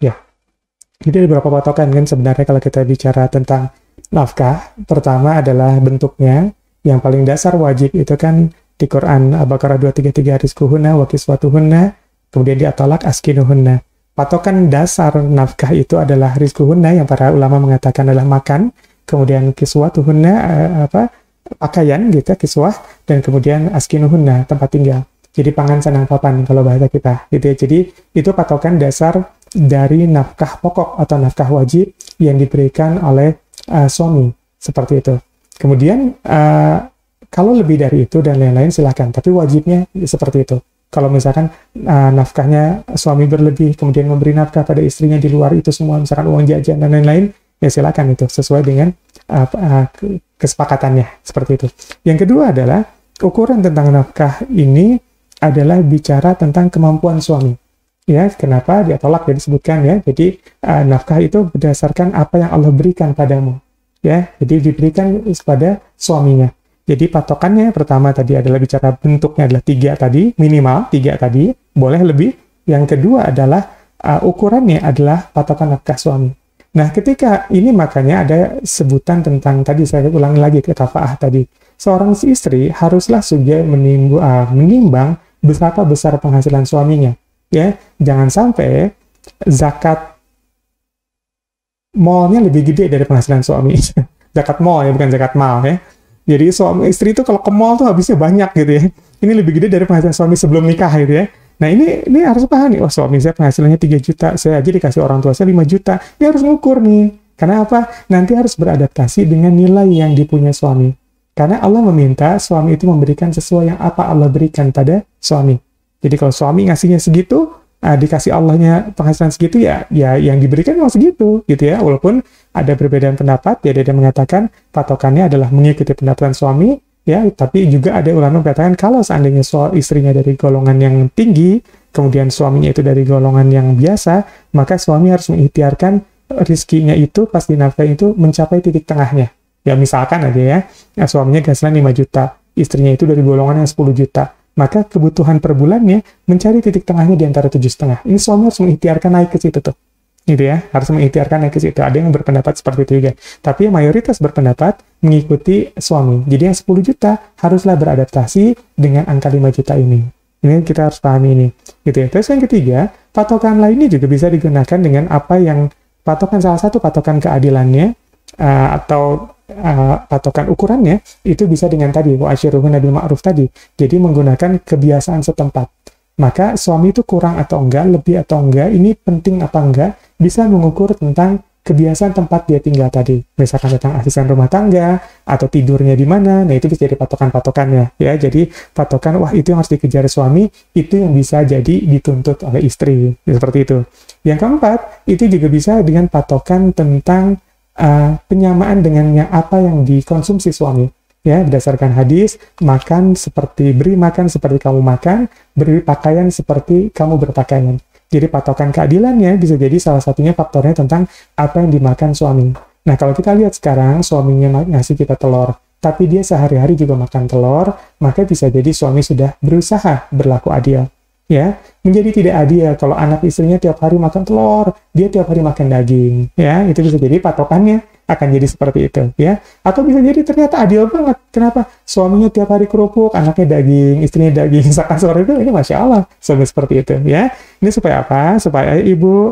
Ya, jadi ada beberapa patokan kan sebenarnya kalau kita bicara tentang nafkah. Pertama adalah bentuknya. Yang paling dasar wajib itu kan di Quran Al-Baqarah 233 rizquhunna wa kiswatuhunna, kemudian di At-Talaq askinuhunna. Patokan dasar nafkah itu adalah rizquhunna yang para ulama mengatakan adalah makan, kemudian kiswatuhunna pakaian gitu, kiswah, dan kemudian askinuhunna tempat tinggal. Jadi pangan sanang papan kalau bahasa kita gitu ya. Jadi itu patokan dasar dari nafkah pokok atau nafkah wajib yang diberikan oleh suami seperti itu. Kemudian kalau lebih dari itu dan lain-lain silahkan, tapi wajibnya seperti itu. Kalau misalkan nafkahnya suami berlebih, kemudian memberi nafkah pada istrinya di luar itu semua, misalkan uang jajan dan lain-lain, ya silakan itu sesuai dengan kesepakatannya seperti itu. Yang kedua adalah ukuran tentang nafkah ini adalah bicara tentang kemampuan suami. Ya, kenapa dia tolak ya disebutkan ya. Jadi nafkah itu berdasarkan apa yang Allah berikan padamu. Ya, jadi diberikan kepada suaminya. Jadi patokannya pertama tadi adalah bicara bentuknya adalah 3 tadi, minimal 3 tadi, boleh lebih. Yang kedua adalah ukurannya adalah patokan nafkah suami. Nah, ketika ini makanya ada sebutan tentang tadi saya ulangi lagi ke kafaah tadi. Seorang istri haruslah juga menimbang betapa besar penghasilan suaminya. Ya, jangan sampai zakat mallnya lebih gede dari penghasilan suami. Zakat mall ya, bukan zakat mal ya. Jadi suami istri itu kalau ke mall tuh habisnya banyak gitu ya. Ini lebih gede dari penghasilan suami sebelum nikah gitu ya. Nah ini harus paham nih, wah suami saya penghasilannya 3 juta, saya aja dikasih orang tua saya 5 juta. Dia harus ngukur nih. Karena apa? Nanti harus beradaptasi dengan nilai yang dipunya suami. Karena Allah meminta suami itu memberikan sesuai yang apa Allah berikan pada suami. Jadi kalau suami ngasihnya segitu, dikasih Allahnya penghasilan segitu, ya yang diberikan memang segitu, gitu ya. Walaupun ada perbedaan pendapat, ya ada yang mengatakan patokannya adalah mengikuti pendapatan suami, ya. Tapi juga ada ulama mengatakan kalau seandainya istrinya dari golongan yang tinggi, kemudian suaminya itu dari golongan yang biasa, maka suami harus mengikhtiarkan rizkinya itu pas dinafkahi itu mencapai titik tengahnya. Ya misalkan aja ya, suaminya penghasilan 5 juta, istrinya itu dari golongan yang 10 juta. Maka kebutuhan per bulannya mencari titik tengahnya di antara 7,5. Ini suami harus mengikhtiarkan naik ke situ tuh. Gitu ya, harus mengikhtiarkan naik ke situ. Ada yang berpendapat seperti itu juga. Tapi mayoritas berpendapat mengikuti suami. Jadi yang 10 juta haruslah beradaptasi dengan angka 5 juta ini. Ini kita harus pahami ini. Gitu ya. Terus yang ketiga, patokan lainnya juga bisa digunakan dengan apa yang patokan salah satu patokan keadilannya atau patokan ukurannya itu bisa dengan tadi wa asyiruhunna bil ma'ruf tadi. Jadi menggunakan kebiasaan setempat. Maka suami itu kurang atau enggak, lebih atau enggak, ini penting apa enggak, bisa mengukur tentang kebiasaan tempat dia tinggal tadi. Misalkan tentang asisten rumah tangga atau tidurnya di mana. Nah, itu bisa jadi patokan-patokannya ya. Jadi patokan wah itu yang harus dikejar suami, itu yang bisa jadi dituntut oleh istri. Seperti itu. Yang keempat, itu juga bisa dengan patokan tentang penyamaan dengan apa yang dikonsumsi suami ya, berdasarkan hadis beri makan seperti kamu makan, beri pakaian seperti kamu berpakaian. Jadi patokan keadilannya bisa jadi salah satunya faktornya tentang apa yang dimakan suami. Nah kalau kita lihat sekarang suaminya ngasih kita telur, tapi dia sehari-hari juga makan telur, maka bisa jadi suami sudah berusaha berlaku adil. Ya, menjadi tidak adil kalau anak istrinya tiap hari makan telur, dia tiap hari makan daging, ya, itu bisa jadi patokannya akan jadi seperti itu, ya. Atau bisa jadi ternyata adil banget. Kenapa? Suaminya tiap hari kerupuk, anaknya daging, istrinya daging, misalkan seperti itu, ini Masya Allah, suami seperti itu, ya. Ini supaya apa? Supaya ibu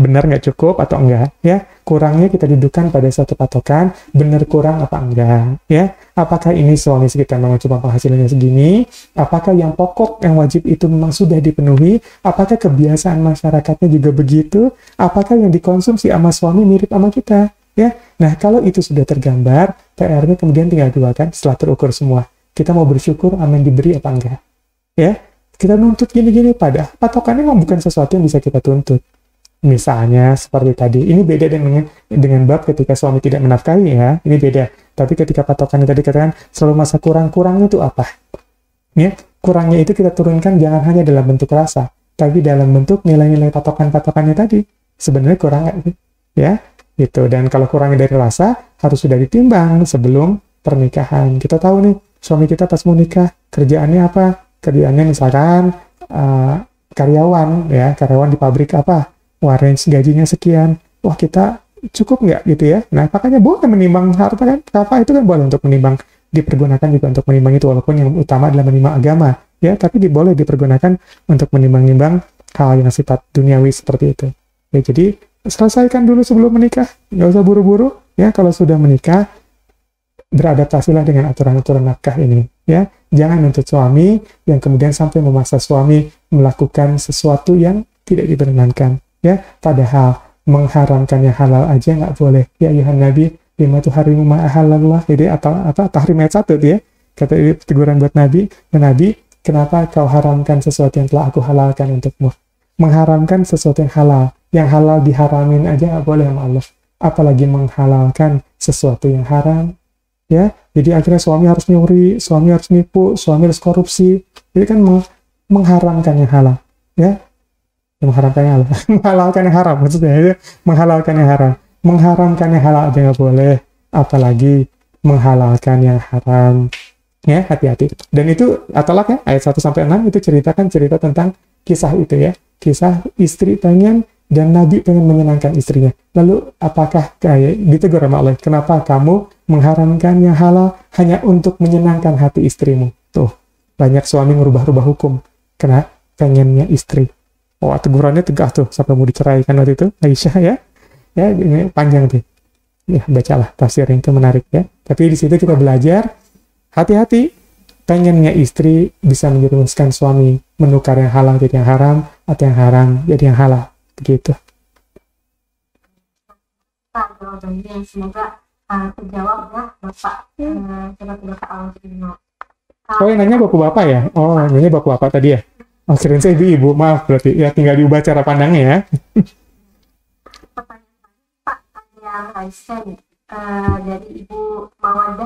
benar nggak cukup atau enggak, ya. Kurangnya kita dudukan pada satu patokan, benar kurang apa enggak, ya. Apakah ini suami kita memang cuma penghasilannya segini? Apakah yang pokok, yang wajib itu memang sudah dipenuhi? Apakah kebiasaan masyarakatnya juga begitu? Apakah yang dikonsumsi sama suami mirip sama kita? Ya, nah kalau itu sudah tergambar, PR-nya kemudian tinggal dua kan, setelah terukur semua. Kita mau bersyukur sama yang diberi apa enggak? Ya, kita nuntut gini-gini pada patokannya memang bukan sesuatu yang bisa kita tuntut. Misalnya seperti tadi, ini beda dengan bab ketika suami tidak menafkahi ya, ini beda. Tapi ketika patokannya tadi katakan selalu masa kurang-kurangnya itu apa? Ya, kurangnya itu kita turunkan jangan hanya dalam bentuk rasa, tapi dalam bentuk nilai-nilai patokan-patokannya tadi. Sebenarnya kurang nggak sih? Ya, gitu. Dan kalau kurangnya dari rasa harus sudah ditimbang sebelum pernikahan. Kita tahu nih, suami kita pas mau nikah kerjaannya apa? Kerjaannya misalkan karyawan ya, karyawan di pabrik apa? Wah, range gajinya sekian. Wah, kita cukup nggak gitu ya? Nah, makanya boleh menimbang harta kan? Apa itu kan boleh untuk menimbang, dipergunakan juga untuk menimbang itu, walaupun yang utama adalah menimbang agama. Ya, tapi boleh dipergunakan untuk menimbang-nimbang hal yang sifat duniawi seperti itu. Ya, jadi selesaikan dulu sebelum menikah. Nggak usah buru-buru. Ya, kalau sudah menikah, beradaptasilah dengan aturan-aturan nafkah ini. Ya, jangan nuntut suami yang kemudian sampai memaksa suami melakukan sesuatu yang tidak diperkenankan. Ya, padahal mengharamkan yang halal aja nggak boleh. Ya ayuhan Nabi, lima tuharimu ma'ahalallah. Jadi tahrim ayat 1 ya. Kata teguran buat Nabi, Nabi, kenapa kau haramkan sesuatu yang telah aku halalkan untukmu? Mengharamkan sesuatu yang halal. Yang halal diharamin aja nggak boleh sama Allah. Apalagi menghalalkan sesuatu yang haram. Ya, jadi akhirnya suami harus nyuri, suami harus nipu, suami harus korupsi. Jadi kan mengharamkan yang halal. Ya, mengharamkan yang halal, menghalalkan yang haram maksudnya itu, menghalalkan yang haram, mengharamkan yang halal aja nggak boleh, apalagi menghalalkan yang haram. Ya, hati-hati. Dan itu At-Talaq ya, ayat 1-6 itu cerita tentang kisah itu ya, kisah istri pengen dan Nabi pengen menyenangkan istrinya. Lalu apakah kayak ditegur sama Allah, kenapa kamu mengharamkan yang halal hanya untuk menyenangkan hati istrimu? Tuh, banyak suami ngerubah-rubah hukum karena pengennya istri. Oh, tegurannya tegas tuh sampai mau diceraikan waktu itu Aisyah ya. Ya, ini panjang tuh. Ya, bacalah tafsir yang itu menarik ya. Tapi di situ kita belajar hati-hati pengennya istri bisa menjerumuskan suami menukar yang halal jadi yang haram atau yang haram jadi yang halal. Begitu. Jawabannya semoga terjawab ya Bapak. Coba Allah terima. Oh, yang nanya bapak-bapak ya? Oh, nanya bapak-bapak tadi ya? Oh, kirain saya ibu, maaf berarti. Ya, tinggal diubah cara pandangnya ya. Pertanyaan Pak yang Raisen dari Ibu Mawadah